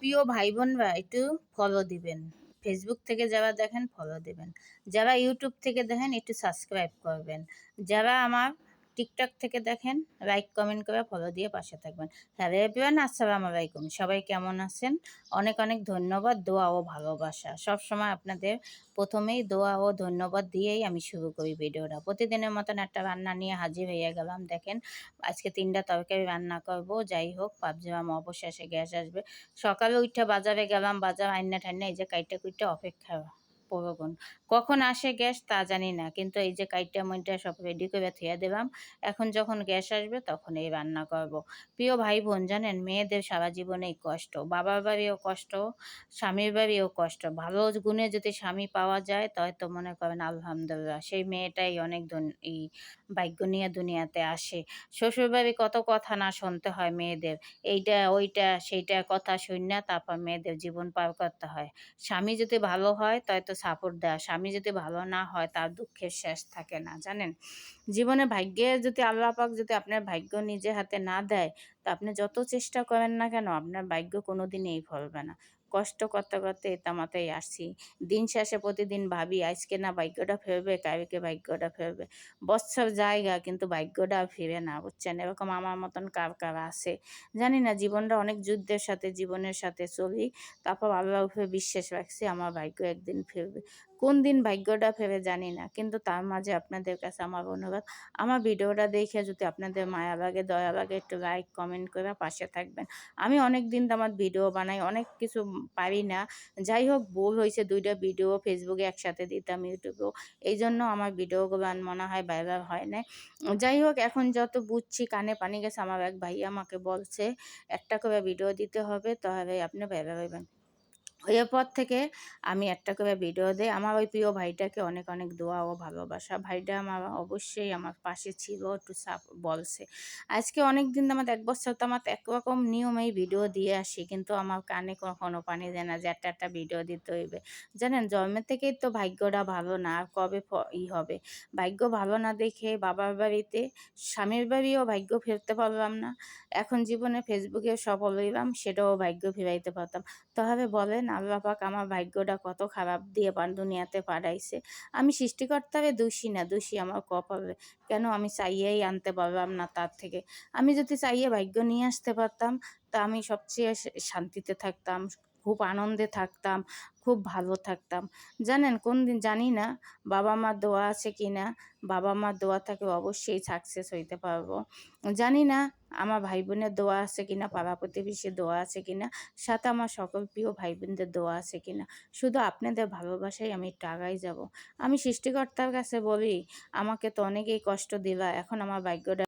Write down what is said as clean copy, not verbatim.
প্রিয় ভাই বোনরা একটু ফলো দিবেন। ফেসবুক থেকে যারা দেখেন ফলো দিবেন। যারা ইউটিউব থেকে দেখেন একটু সাবস্ক্রাইব করবেন। যারা আমার টিকটক থেকে দেখেন লাইক কমেন্ট করে ফলো দিয়ে পাশে থাকবেন। হ্যালো এভরিওয়ান, আসসালামু আলাইকুম। সবাই কেমন আছেন? অনেক অনেক ধন্যবাদ, দোয়া ও ভালোবাসা। সবসময় আপনাদের প্রথমেই দোয়া ও ধন্যবাদ দিয়েই আমি শুরু করি ভিডিওটা। প্রতিদিনের মতন একটা রান্না নিয়ে হাজির হয়ে গেলাম। দেখেন আজকে ৩টা তরকারি রান্না করব। যাই হোক ভাবছিলাম অবশেষে গ্যাস আসবে। সকালে উইঠা বাজারে গেলাম, বাজার আইনা ঠাইনা এই যে কাইটা কুইটা অপেক্ষা প্রয়োজন। কখন আসে গ্যাস তা জানি না, কিন্তু এই যে কাইটা মইটা সব রেডি করে থুয়ে দিলাম। এখন যখন গ্যাস আসবে তখন এই রান্না করব। প্রিয় ভাই বোন, জানেন মেয়েদের সারা জীবনেই কষ্ট, বাবার বাড়িও কষ্ট, স্বামীর বাড়িও কষ্ট। ভালো গুণে যদি স্বামী পাওয়া যায় তাই তো মনে করেন আলহামদুলিল্লাহ, সেই মেয়েটাই অনেক এই ভাগ্য নিয়ে দুনিয়াতে আসে। শ্বশুরবাড়ি কত কথা না শুনতে হয় মেয়েদের, এইটা ওইটা সেইটা কথা শুইনা তারপর মেয়েদের জীবন পার করতে হয়। স্বামী যদি ভালো হয় তাই তো সাপোর্ট দেয়, স্বামী যদি ভালো না হয় তার দুঃখের শেষ থাকে না, জানেন। জীবনে ভাগ্যে যদি আল্লাহ পাক যদি আপনার ভাগ্য নিজে হাতে না দেয়, তা আপনি যত চেষ্টা করেন না কেন আপনার ভাগ্য কোনোদিনই ফলবে না। কষ্ট করতে করতে এতামাতাই আসছি। দিন শেষে প্রতিদিন ভাবি আজকে না ভাগ্যটা ফেরবে, কালকে ভাগ্যটা ফেরবে। বৎসর জায়গা কিন্তু ভাগ্যটা আর ফিরে না, বুঝছেন। এরকম আমার মতন কার কার আছে জানি না। জীবনটা অনেক যুদ্ধের সাথে জীবনের সাথে চলি, তারপর আল্লাহর উপরে বিশ্বাস রাখছি আমার ভাগ্য একদিন ফিরবে। কোন দিন ভাগ্যটা ফেরে জানি না, কিন্তু তার মাঝে আপনাদের কাছে আমার অনুরোধ, আমার ভিডিওটা দেখে যদি আপনাদের মায়া লাগে দয়া লাগে একটু লাইক কমেন্ট করে পাশে থাকবেন। আমি অনেক দিন তো আমার ভিডিও বানাই, অনেক কিছু পারি না। যাই হোক ভুল হয়েছে, 2টা ভিডিও ফেসবুকে একসাথে দিতাম, ইউটিউবেও। এই জন্য আমার ভিডিওগুলো মনে হয় ভাইরাল হয় না। যাই হোক এখন যত বুঝছি কানে পানি গেছে, আমার এক ভাই আমাকে বলছে একটা করে ভিডিও দিতে হবে তাহলে আপনি ভাইরাল হইবেন। এর পর থেকে আমি একটা করে ভিডিও দেই। আমার ওই প্রিয় ভাইটাকে অনেক অনেক দোয়া ও ভালোবাসা। ভাইটা আমার অবশ্যই আমার পাশে ছিল, একটু বলছে। আজকে অনেক দিন আমার 1 বছর তো আমার একরকম নিয়মেই ভিডিও দিয়ে আসি, কিন্তু আমার কানে কখনো পানি দেয় না যে একটা ভিডিও দিতে হইবে। জানেন জন্মের থেকেই তো ভাগ্যটা ভালো না, আর কবে হবে। ভাগ্য ভালো না দেখে বাবার বাড়িতে, স্বামীর বাড়িও ভাগ্য ফিরতে পারলাম না। এখন জীবনে ফেসবুকে সফল হইলাম, সেটাও ভাগ্য ফিরাইতে পারতাম। তাহলে বলেন আল্লাহ পাক আমার ভাগ্যটা কত খারাপ দিয়ে দুনিয়াতে পাঠাইছে। আমি সৃষ্টিকর্তারে দোষী না, দোষী আমার কপালে। কেন আমি চাইয়েই আনতে পারলাম না তার থেকে। আমি যদি চাইয়ে ভাগ্য নিয়ে আসতে পারতাম তা আমি সবচেয়ে শান্তিতে থাকতাম, খুব আনন্দে থাকতাম, খুব ভালো থাকতাম। জানেন কোন দিন জানি না বাবা মার দোয়া আছে কিনা, বাবা মার দোয়া থাকে অবশ্যই সাকসেস হইতে পারবো। জানি না আমার ভাই বোনের দোয়া আছে কিনা, পাড়া প্রতিবেশীর দোয়া আছে কিনা, সাথে আমার সকল প্রিয় ভাই বোনদের দোয়া আছে কিনা। শুধু আপনাদের ভালোবাসায় আমি একটু আগাই যাব। আমি সৃষ্টিকর্তার কাছে বলি আমাকে তো অনেকেই কষ্ট দিলা, এখন আমার ভাগ্যটা